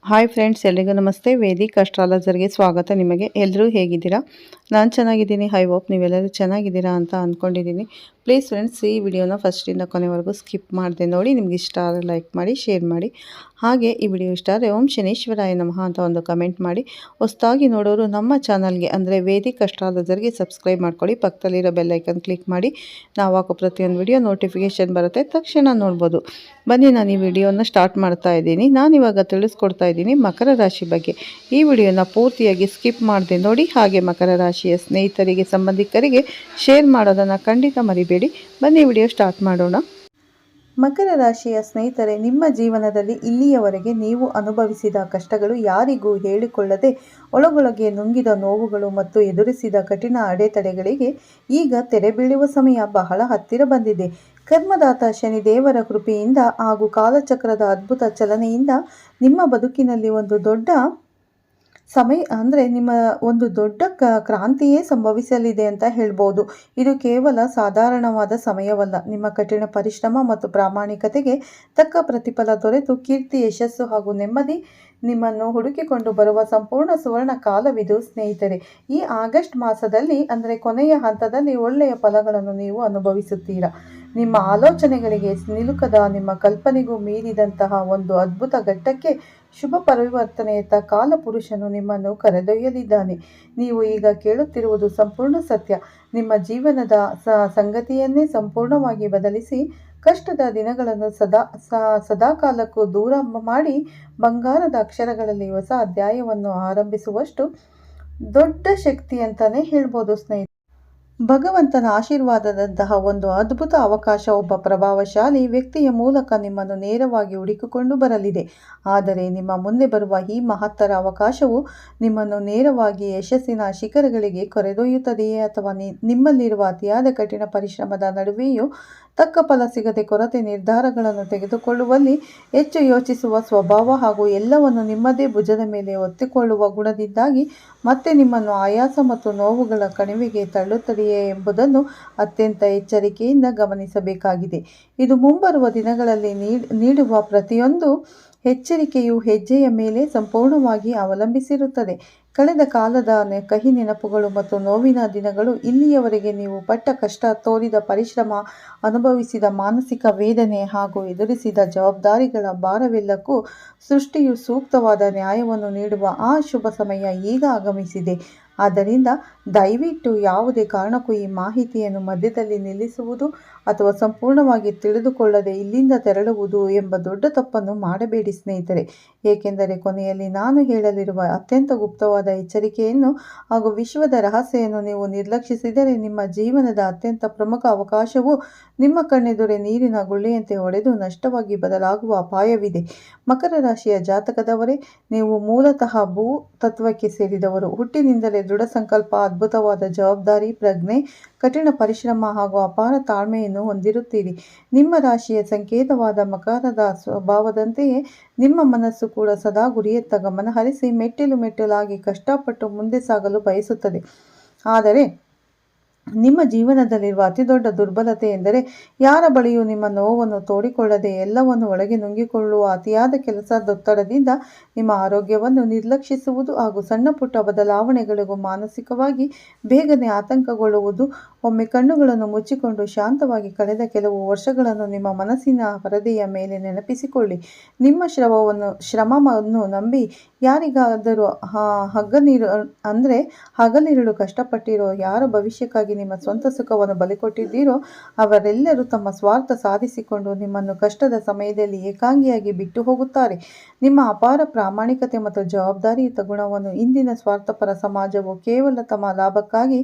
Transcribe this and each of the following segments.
Hi friends, ಎಲ್ರಿಗೂ ನಮಸ್ತೆ. Vedic ಅಸ್ಟ್ರಾಲಜರ್ಗೆ ಸ್ವಾಗತ. ನಿಮಗೆ ಎಲ್ಲರೂ ಹೇಗಿದ್ದೀರಾ? ನಾನು ಚೆನ್ನಾಗಿದ್ದೀನಿ. ಐ ಹೋಪ್ ನೀವೆಲ್ಲರೂ ಚೆನ್ನಾಗಿದ್ದೀರಾ ಅಂತ ಅಂದ್ಕೊಂಡಿದ್ದೀನಿ. ಪ್ಲೀಸ್ ಫ್ರೆಂಡ್ಸ್, ಈ ವಿಡಿಯೋನ ಫಸ್ಟಿಂದ ಕೊನೆವರೆಗೂ ಸ್ಕಿಪ್ ಮಾಡದೆ ನೋಡಿ. ನಿಮ್ಗೆ ಇಷ್ಟ ಆದರೆ ಲೈಕ್ ಮಾಡಿ, ಶೇರ್ ಮಾಡಿ. ಹಾಗೆ ಈ ವಿಡಿಯೋ ಇಷ್ಟ ಆದರೆ ಓಂ ಶನೇಶ್ವರಾಯ ನಮಃ ಅಂತ ಒಂದು ಕಮೆಂಟ್ ಮಾಡಿ. ಹೊಸದಾಗಿ ನೋಡೋರು ನಮ್ಮ ಚಾನಲ್ಗೆ ಅಂದರೆ ವೇದಿಕ್ ಅಸ್ಟ್ರಾಲಜರ್ಗೆ ಸಬ್ಸ್ಕ್ರೈಬ್ ಮಾಡ್ಕೊಳ್ಳಿ. ಪಕ್ಕದಲ್ಲಿರೋ ಬೆಲ್ಲೈಕನ್ ಕ್ಲಿಕ್ ಮಾಡಿ. ನಾವು ಹಾಕೋ ಪ್ರತಿಯೊಂದು ವಿಡಿಯೋ ನೋಟಿಫಿಕೇಷನ್ ಬರುತ್ತೆ, ತಕ್ಷಣ ನೋಡ್ಬೋದು. ಬನ್ನಿ, ನಾನು ಈ ವಿಡಿಯೋನ ಸ್ಟಾರ್ಟ್ ಮಾಡ್ತಾ ಇದ್ದೀನಿ. ನಾನಿವಾಗ ತಿಳಿಸ್ಕೊಡ್ತಾ ಇದ್ದೀನಿ ಮಕರ ರಾಶಿ ಬಗ್ಗೆ. ಈ ವಿಡಿಯೋನ ಪೂರ್ತಿಯಾಗಿ ಸ್ಕಿಪ್ ಮಾಡದೆ ನೋಡಿ. ಹಾಗೆ ಮಕರ ರಾಶಿಯ ಸ್ನೇಹಿತರಿಗೆ, ಸಂಬಂಧಿಕರಿಗೆ ಶೇರ್ ಮಾಡೋದನ್ನು ಖಂಡಿತ ಮರಿಬೇಡಿ. ಬನ್ನಿ ವಿಡಿಯೋ ಸ್ಟಾರ್ಟ್ ಮಾಡೋಣ. ಮಕರ ರಾಶಿಯ ಸ್ನೇಹಿತರೆ, ನಿಮ್ಮ ಜೀವನದಲ್ಲಿ ಇಲ್ಲಿಯವರೆಗೆ ನೀವು ಅನುಭವಿಸಿದ ಕಷ್ಟಗಳು, ಯಾರಿಗೂ ಹೇಳಿಕೊಳ್ಳದೆ ಒಳಗೊಳಗೆ ನುಂಗಿದ ನೋವುಗಳು ಮತ್ತು ಎದುರಿಸಿದ ಕಠಿಣ ಅಡೆತಡೆಗಳಿಗೆ ಈಗ ತೆರೆ ಬೀಳುವ ಸಮಯ ಬಹಳ ಹತ್ತಿರ ಬಂದಿದೆ. ಕರ್ಮದಾತ ಶನಿದೇವರ ಕೃಪೆಯಿಂದ ಹಾಗೂ ಕಾಲಚಕ್ರದ ಅದ್ಭುತ ಚಲನೆಯಿಂದ ನಿಮ್ಮ ಬದುಕಿನಲ್ಲಿ ಒಂದು ದೊಡ್ಡ ಕ್ರಾಂತಿಯೇ ಸಂಭವಿಸಲಿದೆ ಅಂತ ಹೇಳ್ಬೋದು. ಇದು ಕೇವಲ ಸಾಧಾರಣವಾದ ಸಮಯವಲ್ಲ. ನಿಮ್ಮ ಕಠಿಣ ಪರಿಶ್ರಮ ಮತ್ತು ಪ್ರಾಮಾಣಿಕತೆಗೆ ತಕ್ಕ ಪ್ರತಿಫಲ ದೊರೆತು ಕೀರ್ತಿ, ಯಶಸ್ಸು ಹಾಗೂ ನೆಮ್ಮದಿ ನಿಮ್ಮನ್ನು ಹುಡುಕಿಕೊಂಡು ಬರುವ ಸಂಪೂರ್ಣ ಸುವರ್ಣ ಕಾಲವಿದು ಸ್ನೇಹಿತರೆ. ಈ ಆಗಸ್ಟ್ ಮಾಸದಲ್ಲಿ ಅಂದರೆ ಕೊನೆಯ ಹಂತದಲ್ಲಿ ಒಳ್ಳೆಯ ಫಲಗಳನ್ನು ನೀವು ಅನುಭವಿಸುತ್ತೀರಾ. ನಿಮ್ಮ ಆಲೋಚನೆಗಳಿಗೆ ನಿಲುಕದ, ನಿಮ್ಮ ಕಲ್ಪನೆಗೂ ಮೀರಿದಂತಹ ಒಂದು ಅದ್ಭುತ ಘಟ್ಟಕ್ಕೆ, ಶುಭ ಪರಿವರ್ತನೆಯತ್ತ ಕಾಲಪುರುಷನು ನಿಮ್ಮನ್ನು ಕರೆದೊಯ್ಯಲಿದ್ದಾನೆ. ನೀವು ಈಗ ಕೇಳುತ್ತಿರುವುದು ಸಂಪೂರ್ಣ ಸತ್ಯ. ನಿಮ್ಮ ಜೀವನದ ಸಂಗತಿಯನ್ನೇ ಸಂಪೂರ್ಣವಾಗಿ ಬದಲಿಸಿ, ಕಷ್ಟದ ದಿನಗಳನ್ನು ಸದಾಕಾಲಕ್ಕೂ ದೂರ ಮಾಡಿ, ಬಂಗಾರದ ಅಕ್ಷರಗಳಲ್ಲಿ ಹೊಸ ಅಧ್ಯಾಯವನ್ನು ಆರಂಭಿಸುವಷ್ಟು ದೊಡ್ಡ ಶಕ್ತಿ ಅಂತಾನೆ ಹೇಳ್ಬೋದು ಸ್ನೇಹಿತರೆ. ಭಗವಂತನ ಆಶೀರ್ವಾದದಂತಹ ಒಂದು ಅದ್ಭುತ ಅವಕಾಶ ಒಬ್ಬ ಪ್ರಭಾವಶಾಲಿ ವ್ಯಕ್ತಿಯ ಮೂಲಕ ನಿಮ್ಮನ್ನು ನೇರವಾಗಿ ಹುಡುಕಿಕೊಂಡು ಬರಲಿದೆ. ಆದರೆ ನಿಮ್ಮ ಮುಂದೆ ಬರುವ ಈ ಮಹತ್ತರ ಅವಕಾಶವು ನಿಮ್ಮನ್ನು ನೇರವಾಗಿ ಯಶಸ್ಸಿನ ಶಿಖರಗಳಿಗೆ ಕರೆದೊಯ್ಯುತ್ತದೆಯೇ, ಅಥವಾ ನಿಮ್ಮಲ್ಲಿರುವ ಅತಿಯಾದ ಕಠಿಣ ಪರಿಶ್ರಮದ ನಡುವೆಯೂ ತಕ್ಕ ಫಲ ಸಿಗದೆ ಕೊರತೆ ನಿರ್ಧಾರಗಳನ್ನು ತೆಗೆದುಕೊಳ್ಳುವಲ್ಲಿ ಹೆಚ್ಚು ಯೋಚಿಸುವ ಸ್ವಭಾವ ಹಾಗೂ ಎಲ್ಲವನ್ನು ನಿಮ್ಮದೇ ಭುಜದ ಮೇಲೆ ಒತ್ತಿಕೊಳ್ಳುವ ಗುಣದಿಂದಾಗಿ ಮತ್ತೆ ನಿಮ್ಮನ್ನು ಆಯಾಸ ಮತ್ತು ನೋವುಗಳ ಕಣಿವೆಗೆ ತಳ್ಳುತ್ತದೆಯೇ ಎಂಬುದನ್ನು ಅತ್ಯಂತ ಎಚ್ಚರಿಕೆಯಿಂದ ಗಮನಿಸಬೇಕಾಗಿದೆ. ಇದು ಮುಂಬರುವ ದಿನಗಳಲ್ಲಿ ನೀಡುವ ಪ್ರತಿಯೊಂದು ಎಚ್ಚರಿಕೆಯು ಹೆಜ್ಜೆಯ ಮೇಲೆ ಸಂಪೂರ್ಣವಾಗಿ ಅವಲಂಬಿಸಿರುತ್ತದೆ. ಕಳೆದ ಕಾಲದ ಕಹಿ ನೆನಪುಗಳು ಮತ್ತು ನೋವಿನ ದಿನಗಳು, ಇಲ್ಲಿಯವರೆಗೆ ನೀವು ಪಟ್ಟ ಕಷ್ಟ, ತೋರಿದ ಪರಿಶ್ರಮ, ಅನುಭವಿಸಿದ ಮಾನಸಿಕ ವೇದನೆ ಹಾಗೂ ಎದುರಿಸಿದ ಜವಾಬ್ದಾರಿಗಳ ಭಾರವೆಲ್ಲಕ್ಕೂ ಸೃಷ್ಟಿಯು ಸೂಕ್ತವಾದ ನ್ಯಾಯವನ್ನು ನೀಡುವ ಆ ಶುಭ ಸಮಯ ಈಗ ಆಗಮಿಸಿದೆ. ಆದ್ದರಿಂದ ದಯವಿಟ್ಟು ಯಾವುದೇ ಕಾರಣಕ್ಕೂ ಈ ಮಾಹಿತಿಯನ್ನು ಮಧ್ಯದಲ್ಲಿ ನಿಲ್ಲಿಸುವುದು ಅಥವಾ ಸಂಪೂರ್ಣವಾಗಿ ತಿಳಿದುಕೊಳ್ಳದೆ ಇಲ್ಲಿಂದ ತೆರಳುವುದು ಎಂಬ ದೊಡ್ಡ ತಪ್ಪನ್ನು ಮಾಡಬೇಡಿ ಸ್ನೇಹಿತರೆ. ಏಕೆಂದರೆ ಕೊನೆಯಲ್ಲಿ ನಾನು ಹೇಳಲಿರುವ ಅತ್ಯಂತ ಗುಪ್ತವಾದ ಎಚ್ಚರಿಕೆಯನ್ನು ಹಾಗೂ ವಿಶ್ವದ ರಹಸ್ಯವನ್ನು ನೀವು ನಿರ್ಲಕ್ಷಿಸಿದರೆ ನಿಮ್ಮ ಜೀವನದ ಅತ್ಯಂತ ಪ್ರಮುಖ ಅವಕಾಶವು ನಿಮ್ಮ ಕಣ್ಣೆದುರೇ ನೀರಿನ ಗುಳ್ಳೆಯಂತೆ ಒಡೆದು ನಷ್ಟವಾಗಿ ಬದಲಾಗುವ ಅಪಾಯವಿದೆ. ಮಕರ ರಾಶಿಯ ಜಾತಕದವರೇ, ನೀವು ಮೂಲತಃ ಭೂ ತತ್ವಕ್ಕೆ ಸೇರಿದವರು. ಹುಟ್ಟಿನಿಂದಲೇ ದೃಢ ಸಂಕಲ್ಪ, ಅದ್ಭುತವಾದ ಜವಾಬ್ದಾರಿ ಪ್ರಜ್ಞೆ, ಕಠಿಣ ಪರಿಶ್ರಮ ಹಾಗೂ ಅಪಾರ ತಾಳ್ಮೆಯನ್ನು ಹೊಂದಿರುತ್ತೀರಿ. ನಿಮ್ಮ ರಾಶಿಯ ಸಂಕೇತವಾದ ಮಕರದ ಸ್ವಭಾವದಂತೆಯೇ ನಿಮ್ಮ ಮನಸ್ಸು ಕೂಡ ಸದಾ ಗುರಿಯತ್ತ ಗಮನಹರಿಸಿ ಮೆಟ್ಟಿಲು ಮೆಟ್ಟಿಲಾಗಿ ಕಷ್ಟಪಟ್ಟು ಮುಂದೆ ಸಾಗಲು ಬಯಸುತ್ತದೆ. ಆದರೆ ನಿಮ್ಮ ಜೀವನದಲ್ಲಿರುವ ಅತಿದೊಡ್ಡ ದುರ್ಬಲತೆ ಎಂದರೆ ಯಾರ ಬಳಿಯೂ ನಿಮ್ಮ ನೋವನ್ನು ತೋಡಿಕೊಳ್ಳದೆ ಎಲ್ಲವನ್ನು ಒಳಗೆ ನುಂಗಿಕೊಳ್ಳುವ ಅತಿಯಾದ ಕೆಲಸದೊತ್ತಡದಿಂದ ನಿಮ್ಮ ಆರೋಗ್ಯವನ್ನು ನಿರ್ಲಕ್ಷಿಸುವುದು ಹಾಗೂ ಸಣ್ಣ ಪುಟ್ಟ ಬದಲಾವಣೆಗಳಿಗೂ ಮಾನಸಿಕವಾಗಿ ಬೇಗನೆ ಆತಂಕಗೊಳ್ಳುವುದು. ಒಮ್ಮೆ ಕಣ್ಣುಗಳನ್ನು ಮುಚ್ಚಿಕೊಂಡು ಶಾಂತವಾಗಿ ಕಳೆದ ಕೆಲವು ವರ್ಷಗಳನ್ನು ನಿಮ್ಮ ಮನಸ್ಸಿನ ಪರದೆಯ ಮೇಲೆ ನೆನಪಿಸಿಕೊಳ್ಳಿ. ನಿಮ್ಮ ಶ್ರಮವನ್ನು ನಂಬಿ ಯಾರಿಗಾದರೂ ಹಗಲಿರುಳು ಕಷ್ಟಪಟ್ಟಿರೋ, ಯಾರ ಭವಿಷ್ಯಕ್ಕಾಗಿ ನಿಮ್ಮ ಸ್ವಂತ ಸುಖವನ್ನು ಬಲಿಕೊಟ್ಟಿದ್ದೀರೋ ಅವರೆಲ್ಲರೂ ತಮ್ಮ ಸ್ವಾರ್ಥ ಸಾಧಿಸಿಕೊಂಡು ನಿಮ್ಮನ್ನು ಕಷ್ಟದ ಸಮಯದಲ್ಲಿ ಏಕಾಂಗಿಯಾಗಿ ಬಿಟ್ಟು ಹೋಗುತ್ತಾರೆ. ನಿಮ್ಮ ಅಪಾರ ಪ್ರಾಮಾಣಿಕತೆ ಮತ್ತು ಜವಾಬ್ದಾರಿಯುತ ಗುಣವನ್ನು ಇಂದಿನ ಸ್ವಾರ್ಥಪರ ಸಮಾಜವು ಕೇವಲ ತಮ್ಮ ಲಾಭಕ್ಕಾಗಿ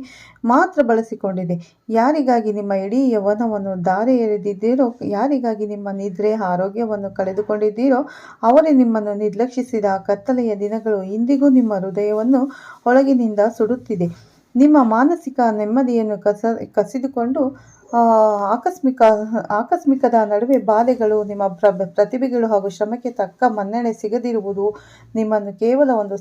ಮಾತ್ರ ಬಳಸಿಕೊಂಡಿದೆ. ಯಾರಿಗಾಗಿ ನಿಮ್ಮ ಇಡೀ ಯೌವನವನ್ನು ಧಾರೆ ಎರೆದಿದ್ದೀರೋ, ಯಾರಿಗಾಗಿ ನಿಮ್ಮ ನಿದ್ರೆ, ಆರೋಗ್ಯವನ್ನು ಕಳೆದುಕೊಂಡಿದ್ದೀರೋ ಅವರೇ ನಿಮ್ಮನ್ನು ನಿರ್ಲಕ್ಷಿಸಿದ ಕತ್ತಲೆಯ ದಿನಗಳು ಇಂದಿಗೂ ನಿಮ್ಮ ಹೃದಯವನ್ನು ಒಳಗಿನಿಂದ ಸುಡುತ್ತಿದೆ. ನಿಮ್ಮ ಮಾನಸಿಕ ನೆಮ್ಮದಿಯನ್ನು ಕಸಿದುಕೊಂಡು ಆಕಸ್ಮಿಕದ ನಡುವೆ ಬಾಧೆಗಳು, ನಿಮ್ಮ ಪ್ರತಿಭೆಗಳು ಹಾಗೂ ಶ್ರಮಕ್ಕೆ ತಕ್ಕ ಮನ್ನಣೆ ಸಿಗದಿರುವುದು, ನಿಮ್ಮನ್ನು ಕೇವಲ ಒಂದು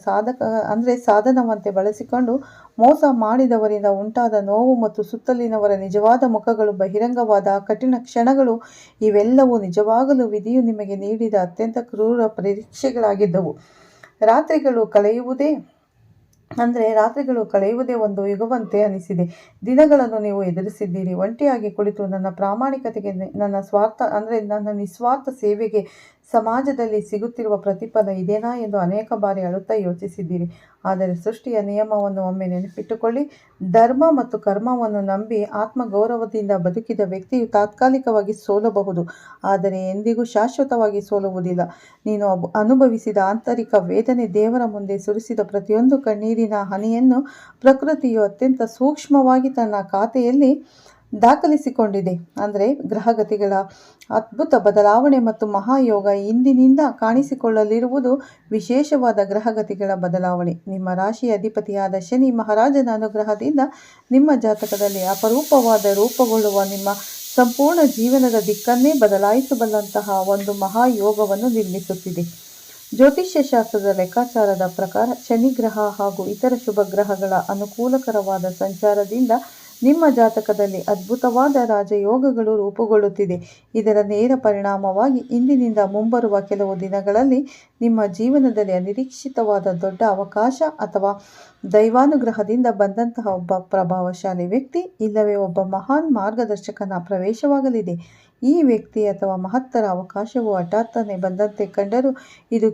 ಸಾಧನವಂತೆ ಬಳಸಿಕೊಂಡು ಮೋಸ ಮಾಡಿದವರಿಂದ ಉಂಟಾದ ನೋವು ಮತ್ತು ಸುತ್ತಲಿನವರ ನಿಜವಾದ ಮುಖಗಳು ಬಹಿರಂಗವಾದ ಕಠಿಣ ಕ್ಷಣಗಳು, ಇವೆಲ್ಲವೂ ನಿಜವಾಗಲೂ ವಿಧಿಯು ನಿಮಗೆ ನೀಡಿದ ಅತ್ಯಂತ ಕ್ರೂರ ಪರೀಕ್ಷೆಗಳಾಗಿದ್ದವು. ರಾತ್ರಿಗಳು ಕಳೆಯುವುದೇ ಒಂದು ಯುಗವಂತೆ ಅನಿಸಿದೆ. ದಿನಗಳನ್ನು ನೀವು ಎದುರಿಸಿದ್ದೀರಿ. ಒಂಟಿಯಾಗಿ ಕುಳಿತು ನನ್ನ ಪ್ರಾಮಾಣಿಕತೆಗೆ, ನನ್ನ ನಿಸ್ವಾರ್ಥ ಸೇವೆಗೆ ಸಮಾಜದಲ್ಲಿ ಸಿಗುತ್ತಿರುವ ಪ್ರತಿಫಲ ಇದೇನಾ ಎಂದು ಅನೇಕ ಬಾರಿ ಅಳುತ್ತಾ ಯೋಚಿಸಿದ್ದೀರಿ. ಆದರೆ ಸೃಷ್ಟಿಯ ನಿಯಮವನ್ನು ಒಮ್ಮೆ ನೆನಪಿಟ್ಟುಕೊಳ್ಳಿ. ಧರ್ಮ ಮತ್ತು ಕರ್ಮವನ್ನು ನಂಬಿ ಆತ್ಮಗೌರವದಿಂದ ಬದುಕಿದ ವ್ಯಕ್ತಿಯು ತಾತ್ಕಾಲಿಕವಾಗಿ ಸೋಲಬಹುದು, ಆದರೆ ಎಂದಿಗೂ ಶಾಶ್ವತವಾಗಿ ಸೋಲುವುದಿಲ್ಲ. ನೀನು ಅನುಭವಿಸಿದ ಆಂತರಿಕ ವೇದನೆ, ದೇವರ ಮುಂದೆ ಸುರಿಸಿದ ಪ್ರತಿಯೊಂದು ಕಣ್ಣೀರಿನ ಹನಿಯನ್ನು ಪ್ರಕೃತಿಯು ಅತ್ಯಂತ ಸೂಕ್ಷ್ಮವಾಗಿ ತನ್ನ ಖಾತೆಯಲ್ಲಿ ದಾಖಲಿಸಿಕೊಂಡಿದೆ. ಗ್ರಹಗತಿಗಳ ಅದ್ಭುತ ಬದಲಾವಣೆ ಮತ್ತು ಮಹಾಯೋಗ. ಇಂದಿನಿಂದ ಕಾಣಿಸಿಕೊಳ್ಳಲಿರುವುದು ವಿಶೇಷವಾದ ಗ್ರಹಗತಿಗಳ ಬದಲಾವಣೆ. ನಿಮ್ಮ ರಾಶಿಯ ಅಧಿಪತಿಯಾದ ಶನಿ ಮಹಾರಾಜನ ಅನುಗ್ರಹದಿಂದ ನಿಮ್ಮ ಜಾತಕದಲ್ಲಿ ಅಪರೂಪವಾದ ರೂಪುಗೊಳ್ಳುವ ನಿಮ್ಮ ಸಂಪೂರ್ಣ ಜೀವನದ ದಿಕ್ಕನ್ನೇ ಬದಲಾಯಿಸಬಲ್ಲಂತಹ ಒಂದು ಮಹಾಯೋಗವನ್ನು ನಿರ್ಮಿಸುತ್ತಿದೆ. ಜ್ಯೋತಿಷ್ಯ ಶಾಸ್ತ್ರದ ಲೆಕ್ಕಾಚಾರದ ಪ್ರಕಾರ ಶನಿ ಗ್ರಹ ಹಾಗೂ ಇತರ ಶುಭ ಗ್ರಹಗಳ ಅನುಕೂಲಕರವಾದ ಸಂಚಾರದಿಂದ ನಿಮ್ಮ ಜಾತಕದಲ್ಲಿ ಅದ್ಭುತವಾದ ರಾಜಯೋಗಗಳು ರೂಪುಗೊಳ್ಳುತ್ತಿದೆ. ಇದರ ನೇರ ಪರಿಣಾಮವಾಗಿ ಇಂದಿನಿಂದ ಮುಂಬರುವ ಕೆಲವು ದಿನಗಳಲ್ಲಿ ನಿಮ್ಮ ಜೀವನದಲ್ಲಿ ಅನಿರೀಕ್ಷಿತವಾದ ದೊಡ್ಡ ಅವಕಾಶ ಅಥವಾ ದೈವಾನುಗ್ರಹದಿಂದ ಬಂದಂತಹ ಒಬ್ಬ ಪ್ರಭಾವಶಾಲಿ ವ್ಯಕ್ತಿ ಇಲ್ಲವೇ ಒಬ್ಬ ಮಹಾನ್ ಮಾರ್ಗದರ್ಶಕನ ಪ್ರವೇಶವಾಗಲಿದೆ. ಈ ವ್ಯಕ್ತಿ ಅಥವಾ ಮಹತ್ತರ ಅವಕಾಶವು ಹಠಾತ್ತನೆ ಬಂದಂತೆ ಕಂಡರೂ ಇದು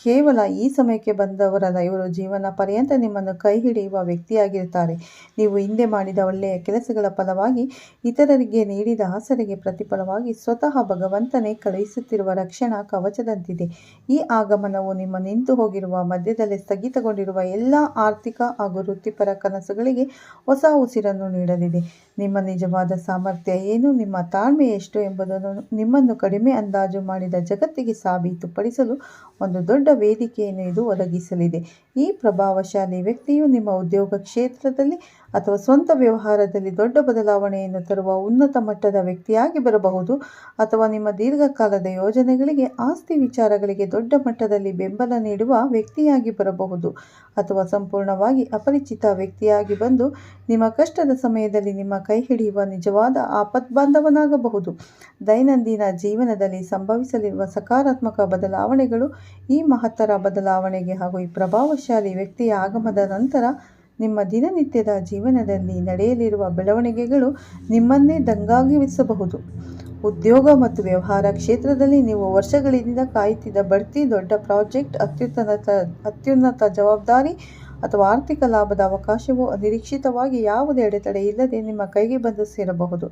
ಕೇವಲ ಈ ಸಮಯಕ್ಕೆ ಬಂದವರಲ್ಲ. ಇವರು ಜೀವನ ಪರ್ಯಂತ ನಿಮ್ಮನ್ನು ಕೈ ಹಿಡಿಯುವ ವ್ಯಕ್ತಿಯಾಗಿರುತ್ತಾರೆ. ನೀವು ಹಿಂದೆ ಮಾಡಿದ ಒಳ್ಳೆಯ ಕೆಲಸಗಳ ಫಲವಾಗಿ, ಇತರರಿಗೆ ನೀಡಿದ ಆಸರೆಗೆ ಪ್ರತಿಫಲವಾಗಿ ಸ್ವತಃ ಭಗವಂತನೇ ಕಳುಹಿಸುತ್ತಿರುವ ರಕ್ಷಣಾ ಕವಚದಂತಿದೆ. ಈ ಆಗಮನವು ನಿಮ್ಮ ನಿಂತು ಹೋಗಿರುವ, ಮಧ್ಯದಲ್ಲೇ ಸ್ಥಗಿತಗೊಂಡಿರುವ ಎಲ್ಲ ಆರ್ಥಿಕ ಹಾಗೂ ವೃತ್ತಿಪರ ಕನಸುಗಳಿಗೆ ಹೊಸ ಉಸಿರನ್ನು ನೀಡಲಿದೆ. ನಿಮ್ಮ ನಿಜವಾದ ಸಾಮರ್ಥ್ಯ ಏನು, ನಿಮ್ಮ ತಾಳ್ಮೆ ಎಷ್ಟು ಎಂಬುದನ್ನು ನಿಮ್ಮನ್ನು ಕಡಿಮೆ ಅಂದಾಜು ಮಾಡಿದ ಜಗತ್ತಿಗೆ ಸಾಬೀತುಪಡಿಸಲು ಒಂದು ದೊಡ್ಡ ವೇದಿಕೆಯನ್ನು ಇದು ಒದಗಿಸಲಿದೆ. ಈ ಪ್ರಭಾವಶಾಲಿ ವ್ಯಕ್ತಿಯು ನಿಮ್ಮ ಉದ್ಯೋಗ ಕ್ಷೇತ್ರದಲ್ಲಿ ಅಥವಾ ಸ್ವಂತ ವ್ಯವಹಾರದಲ್ಲಿ ದೊಡ್ಡ ಬದಲಾವಣೆಯನ್ನು ತರುವ ಉನ್ನತ ಮಟ್ಟದ ವ್ಯಕ್ತಿಯಾಗಿ ಬರಬಹುದು, ಅಥವಾ ನಿಮ್ಮ ದೀರ್ಘಕಾಲದ ಯೋಜನೆಗಳಿಗೆ, ಆಸ್ತಿ ವಿಚಾರಗಳಿಗೆ ದೊಡ್ಡ ಮಟ್ಟದಲ್ಲಿ ಬೆಂಬಲ ನೀಡುವ ವ್ಯಕ್ತಿಯಾಗಿ ಬರಬಹುದು, ಅಥವಾ ಸಂಪೂರ್ಣವಾಗಿ ಅಪರಿಚಿತ ವ್ಯಕ್ತಿಯಾಗಿ ಬಂದು ನಿಮ್ಮ ಕಷ್ಟದ ಸಮಯದಲ್ಲಿ ನಿಮ್ಮ ಕೈ ಹಿಡಿಯುವ ನಿಜವಾದ ಆಪತ್ಬಾಂಧವನಾಗಬಹುದು. ದೈನಂದಿನ ಜೀವನದಲ್ಲಿ ಸಂಭವಿಸಲಿರುವ ಸಕಾರಾತ್ಮಕ ಬದಲಾವಣೆಗಳು, ಈ ಮಹತ್ತರ ಬದಲಾವಣೆಗೆ ಹಾಗೂ ಈ ಪ್ರಭಾವಶಾಲಿ ವ್ಯಕ್ತಿಯ ಆಗಮನದ ನಂತರ ನಿಮ್ಮ ದಿನನಿತ್ಯದ ಜೀವನದಲ್ಲಿ ನಡೆಯಲಿರುವ ಬೆಳವಣಿಗೆಗಳು ನಿಮ್ಮನ್ನೇ ದಂಗಾಗಿಸಬಹುದು. ಉದ್ಯೋಗ ಮತ್ತು ವ್ಯವಹಾರ ಕ್ಷೇತ್ರದಲ್ಲಿ ನೀವು ವರ್ಷಗಳಿಂದ ಕಾಯುತ್ತಿದ್ದ ಬಡ್ತಿ, ದೊಡ್ಡ ಪ್ರಾಜೆಕ್ಟ್, ಅತ್ಯುನ್ನತ ಜವಾಬ್ದಾರಿ ಅಥವಾ ಆರ್ಥಿಕ ಲಾಭದ ಅವಕಾಶವು ಅನಿರೀಕ್ಷಿತವಾಗಿ ಯಾವುದೇ ಅಡೆತಡೆ ಇಲ್ಲದೆ ನಿಮ್ಮ ಕೈಗೆ ಬಂದು ಸೇರಬಹುದು.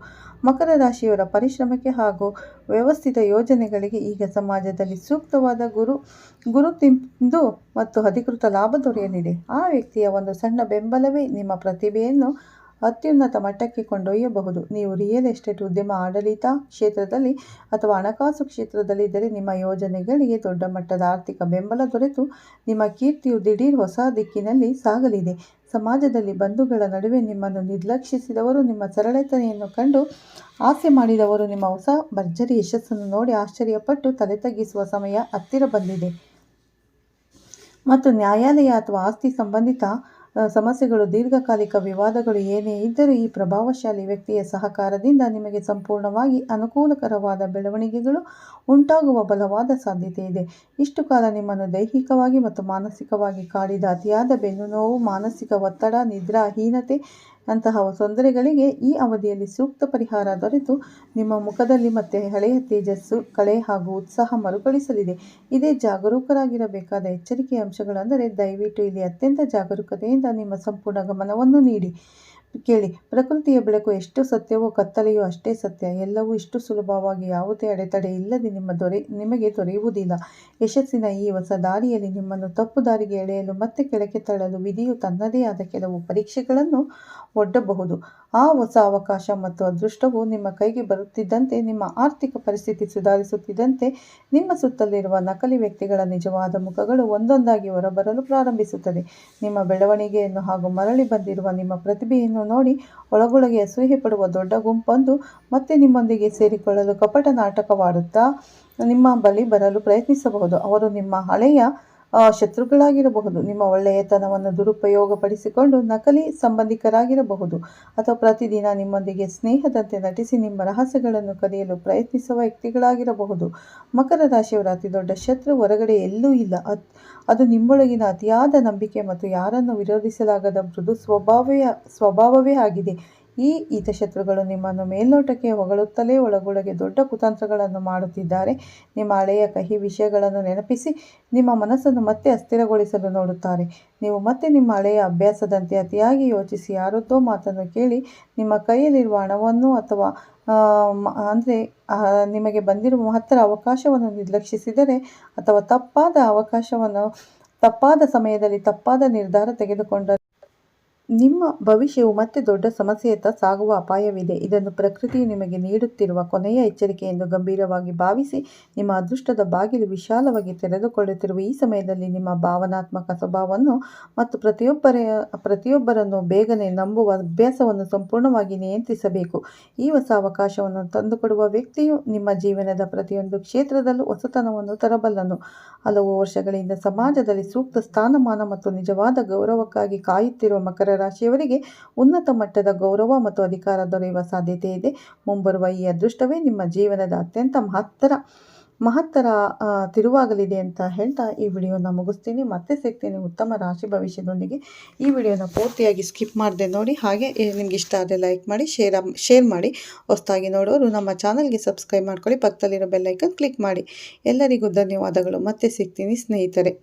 ಮಕರ ರಾಶಿಯವರ ಪರಿಶ್ರಮಕ್ಕೆ ಹಾಗೂ ವ್ಯವಸ್ಥಿತ ಯೋಜನೆಗಳಿಗೆ ಈಗ ಸಮಾಜದಲ್ಲಿ ಸೂಕ್ತವಾದ ಗುರುತಿಂದು ಮತ್ತು ಅಧಿಕೃತ ಲಾಭ ದೊರೆಯಲಿದೆ. ಆ ವ್ಯಕ್ತಿಯ ಒಂದು ಸಣ್ಣ ಬೆಂಬಲವೇ ನಿಮ್ಮ ಪ್ರತಿಭೆಯನ್ನು ಅತ್ಯುನ್ನತ ಮಟ್ಟಕ್ಕೆ ಕೊಂಡೊಯ್ಯಬಹುದು. ನೀವು ರಿಯಲ್ ಎಸ್ಟೇಟ್, ಉದ್ಯಮ, ಆಡಳಿತ ಕ್ಷೇತ್ರದಲ್ಲಿ ಅಥವಾ ಹಣಕಾಸು ಕ್ಷೇತ್ರದಲ್ಲಿ ಇದ್ದರೆ ನಿಮ್ಮ ಯೋಜನೆಗಳಿಗೆ ದೊಡ್ಡ ಮಟ್ಟದ ಆರ್ಥಿಕ ಬೆಂಬಲ ದೊರೆತು ನಿಮ್ಮ ಕೀರ್ತಿಯು ದಿಢೀರ್ ಹೊಸ ದಿಕ್ಕಿನಲ್ಲಿ ಸಾಗಲಿದೆ. ಸಮಾಜದಲ್ಲಿ ಬಂಧುಗಳ ನಡುವೆ ನಿಮ್ಮನ್ನು ನಿರ್ಲಕ್ಷಿಸಿದವರು, ನಿಮ್ಮ ಸರಳತೆಯನ್ನು ಕಂಡು ಹಾಸ್ಯ ಮಾಡಿದವರು ನಿಮ್ಮ ಹೊಸ ಭರ್ಜರಿ ಯಶಸ್ಸನ್ನು ನೋಡಿ ಆಶ್ಚರ್ಯಪಟ್ಟು ತಲೆ ತಗ್ಗಿಸುವ ಸಮಯ ಹತ್ತಿರ ಬಂದಿದೆ. ಮತ್ತು ನ್ಯಾಯಾಲಯ ಅಥವಾ ಆಸ್ತಿ ಸಂಬಂಧಿತ ಸಮಸ್ಯೆಗಳು, ದೀರ್ಘಕಾಲಿಕ ವಿವಾದಗಳು ಏನೇ ಇದ್ದರೂ ಈ ಪ್ರಭಾವಶಾಲಿ ವ್ಯಕ್ತಿಯ ಸಹಕಾರದಿಂದ ನಿಮಗೆ ಸಂಪೂರ್ಣವಾಗಿ ಅನುಕೂಲಕರವಾದ ಬೆಳವಣಿಗೆಗಳು ಉಂಟಾಗುವ ಬಲವಾದ ಸಾಧ್ಯತೆ ಇದೆ. ಇಷ್ಟು ಕಾಲ ನಿಮ್ಮನ್ನು ದೈಹಿಕವಾಗಿ ಮತ್ತು ಮಾನಸಿಕವಾಗಿ ಕಾಡಿದ ಅತಿಯಾದ ಬೆನ್ನು ನೋವು, ಮಾನಸಿಕ ಒತ್ತಡ, ನಿದ್ರಾಹೀನತೆ ಅಂತಹ ತೊಂದರೆಗಳಿಗೆ ಈ ಅವಧಿಯಲ್ಲಿ ಸೂಕ್ತ ಪರಿಹಾರ ದೊರೆತು ನಿಮ್ಮ ಮುಖದಲ್ಲಿ ಮತ್ತೆ ಹಳೆಯ ತೇಜಸ್ಸು, ಕಳೆ ಹಾಗೂ ಉತ್ಸಾಹ ಮರುಕಳಿಸಲಿದೆ. ಇದೇ ಜಾಗರೂಕರಾಗಿರಬೇಕಾದ ಎಚ್ಚರಿಕೆಯ ಅಂಶಗಳೆಂದರೆ, ದಯವಿಟ್ಟು ಇಲ್ಲಿ ಅತ್ಯಂತ ಜಾಗರೂಕತೆಯಿಂದ ನಿಮ್ಮ ಸಂಪೂರ್ಣ ಗಮನವನ್ನು ನೀಡಿ ಕೇಳಿ. ಪ್ರಕೃತಿಯ ಬೆಳಕು ಎಷ್ಟು ಸತ್ಯವೋ ಕತ್ತಲೆಯೂ ಅಷ್ಟೇ ಸತ್ಯ. ಎಲ್ಲವೂ ಇಷ್ಟು ಸುಲಭವಾಗಿ ಯಾವುದೇ ಅಡೆತಡೆ ಇಲ್ಲದೆ ನಿಮಗೆ ದೊರೆಯುವುದಿಲ್ಲ. ಯಶಸ್ಸಿನ ಈ ಹೊಸ ದಾರಿಯಲ್ಲಿ ನಿಮ್ಮನ್ನು ತಪ್ಪು ದಾರಿಗೆ ಎಳೆಯಲು ಮತ್ತೆ ಕೆಳಕ್ಕೆ ತಳ್ಳಲು ವಿಧಿಯು ತನ್ನದೇ ಆದ ಕೆಲವು ಪರೀಕ್ಷೆಗಳನ್ನು ಒಡ್ಡಬಹುದು. ಆ ಹೊಸ ಅವಕಾಶ ಮತ್ತು ಅದೃಷ್ಟವು ನಿಮ್ಮ ಕೈಗೆ ಬರುತ್ತಿದ್ದಂತೆ, ನಿಮ್ಮ ಆರ್ಥಿಕ ಪರಿಸ್ಥಿತಿ ಸುಧಾರಿಸುತ್ತಿದ್ದಂತೆ, ನಿಮ್ಮ ಸುತ್ತಲಿರುವ ನಕಲಿ ವ್ಯಕ್ತಿಗಳ ನಿಜವಾದ ಮುಖಗಳು ಒಂದೊಂದಾಗಿ ಹೊರಬರಲು ಪ್ರಾರಂಭಿಸುತ್ತದೆ. ನಿಮ್ಮ ಬೆಳವಣಿಗೆಯನ್ನು ಹಾಗೂ ಮರಳಿ ಬಂದಿರುವ ನಿಮ್ಮ ಪ್ರತಿಭೆಯನ್ನು ನೋಡಿ ಒಳಗೊಳಗೆ ಅಸೂಯೆ ಪಡುವ ದೊಡ್ಡ ಗುಂಪೊಂದು ಮತ್ತೆ ನಿಮ್ಮೊಂದಿಗೆ ಸೇರಿಕೊಳ್ಳಲು ಕಪಟ ನಾಟಕವಾಡುತ್ತಾ ನಿಮ್ಮ ಬಳಿ ಬರಲು ಪ್ರಯತ್ನಿಸಬಹುದು. ಅವರು ನಿಮ್ಮ ಹಳೆಯ ಶತ್ರುಗಳಾಗಿರಬಹುದು. ನಿಮ್ಮ ಒಳ್ಳೆಯತನವನ್ನು ದುರುಪಯೋಗಪಡಿಸಿಕೊಂಡು ನಕಲಿ ಸಂಬಂಧಿಕರಾಗಿರಬಹುದು ಅಥವಾ ಪ್ರತಿದಿನ ನಿಮ್ಮೊಂದಿಗೆ ಸ್ನೇಹದಂತೆ ನಟಿಸಿ ನಿಮ್ಮ ರಹಸ್ಯಗಳನ್ನು ಕದಿಯಲು ಪ್ರಯತ್ನಿಸುವ ವ್ಯಕ್ತಿಗಳಾಗಿರಬಹುದು. ಮಕರ ರಾಶಿಯವರ ಅತಿ ದೊಡ್ಡ ಶತ್ರು ಹೊರಗಡೆ ಎಲ್ಲೂ ಇಲ್ಲ, ಅದು ನಿಮ್ಮೊಳಗಿನ ಅತಿಯಾದ ನಂಬಿಕೆ ಮತ್ತು ಯಾರನ್ನು ವಿರೋಧಿಸಲಾಗದ ಮೃದು ಸ್ವಭಾವವೇ ಆಗಿದೆ. ಈ ಹಿತಶತ್ರುಗಳು ನಿಮ್ಮನ್ನು ಮೇಲ್ನೋಟಕ್ಕೆ ಹೊಗಳುತ್ತಲೇ ಒಳಗೊಳಗೆ ದೊಡ್ಡ ಕುತಂತ್ರಗಳನ್ನು ಮಾಡುತ್ತಿದ್ದಾರೆ. ನಿಮ್ಮ ಹಳೆಯ ಕಹಿ ವಿಷಯಗಳನ್ನು ನೆನಪಿಸಿ ನಿಮ್ಮ ಮನಸ್ಸನ್ನು ಮತ್ತೆ ಅಸ್ಥಿರಗೊಳಿಸಲು ನೋಡುತ್ತಾರೆ. ನೀವು ಮತ್ತೆ ನಿಮ್ಮ ಹಳೆಯ ಅಭ್ಯಾಸದಂತೆ ಅತಿಯಾಗಿ ಯೋಚಿಸಿ ಯಾರದ್ದೋ ಮಾತನ್ನು ಕೇಳಿ ನಿಮ್ಮ ಕೈಯಲ್ಲಿರುವ ಹಣವನ್ನು ಅಥವಾ ನಿಮಗೆ ಬಂದಿರುವ ಮಹತ್ತರ ಅವಕಾಶವನ್ನು ನಿರ್ಲಕ್ಷಿಸಿದರೆ ಅಥವಾ ತಪ್ಪಾದ ಸಮಯದಲ್ಲಿ ತಪ್ಪಾದ ನಿರ್ಧಾರ ತೆಗೆದುಕೊಂಡರೆ ನಿಮ್ಮ ಭವಿಷ್ಯವು ಮತ್ತೆ ದೊಡ್ಡ ಸಮಸ್ಯೆಯತ್ತ ಸಾಗುವ ಅಪಾಯವಿದೆ. ಇದನ್ನು ಪ್ರಕೃತಿಯು ನಿಮಗೆ ನೀಡುತ್ತಿರುವ ಕೊನೆಯ ಎಚ್ಚರಿಕೆ ಎಂದು ಗಂಭೀರವಾಗಿ ಭಾವಿಸಿ ನಿಮ್ಮ ಅದೃಷ್ಟದ ಬಾಗಿಲು ವಿಶಾಲವಾಗಿ ತೆರೆದುಕೊಳ್ಳುತ್ತಿರುವ ಈ ಸಮಯದಲ್ಲಿ ನಿಮ್ಮ ಭಾವನಾತ್ಮಕ ಸ್ವಭಾವವನ್ನು ಮತ್ತು ಪ್ರತಿಯೊಬ್ಬರನ್ನು ಬೇಗನೆ ನಂಬುವ ಅಭ್ಯಾಸವನ್ನು ಸಂಪೂರ್ಣವಾಗಿ ನಿಯಂತ್ರಿಸಬೇಕು. ಈ ಹೊಸ ಅವಕಾಶವನ್ನು ತಂದುಕೊಡುವ ವ್ಯಕ್ತಿಯು ನಿಮ್ಮ ಜೀವನದ ಪ್ರತಿಯೊಂದು ಕ್ಷೇತ್ರದಲ್ಲೂ ಹೊಸತನವನ್ನು ತರಬಲ್ಲನು. ಹಲವು ವರ್ಷಗಳಿಂದ ಸಮಾಜದಲ್ಲಿ ಸೂಕ್ತ ಸ್ಥಾನಮಾನ ಮತ್ತು ನಿಜವಾದ ಗೌರವಕ್ಕಾಗಿ ಕಾಯುತ್ತಿರುವ ಮಕರ ರಾಶಿಯವರಿಗೆ ಉನ್ನತ ಮಟ್ಟದ ಗೌರವ ಮತ್ತು ಅಧಿಕಾರ ದೊರೆಯುವ ಸಾಧ್ಯತೆ ಇದೆ. ಮುಂಬರುವ ಈ ಅದೃಷ್ಟವೇ ನಿಮ್ಮ ಜೀವನದ ಅತ್ಯಂತ ಮಹತ್ತರ ತಿರುವಾಗಲಿದೆ ಅಂತ ಹೇಳ್ತಾ ಈ ವಿಡಿಯೋನ ಮುಗಿಸ್ತೀನಿ. ಮತ್ತೆ ಸಿಗ್ತೀನಿ ಉತ್ತಮ ರಾಶಿ ಭವಿಷ್ಯದೊಂದಿಗೆ. ಈ ವಿಡಿಯೋನ ಪೂರ್ತಿಯಾಗಿ ಸ್ಕಿಪ್ ಮಾಡದೆ ನೋಡಿ. ಹಾಗೆ ನಿಮ್ಗೆ ಇಷ್ಟ ಆದರೆ ಲೈಕ್ ಮಾಡಿ, ಶೇರ್ ಮಾಡಿ. ಹೊಸದಾಗಿ ನೋಡೋರು ನಮ್ಮ ಚಾನಲ್ಗೆ ಸಬ್ಸ್ಕ್ರೈಬ್ ಮಾಡ್ಕೊಳ್ಳಿ. ಪಕ್ಕದಲ್ಲಿರೋ ಬೆಲ್ ಐಕನ್ ಕ್ಲಿಕ್ ಮಾಡಿ. ಎಲ್ಲರಿಗೂ ಧನ್ಯವಾದಗಳು. ಮತ್ತೆ ಸಿಗ್ತೀನಿ ಸ್ನೇಹಿತರೆ.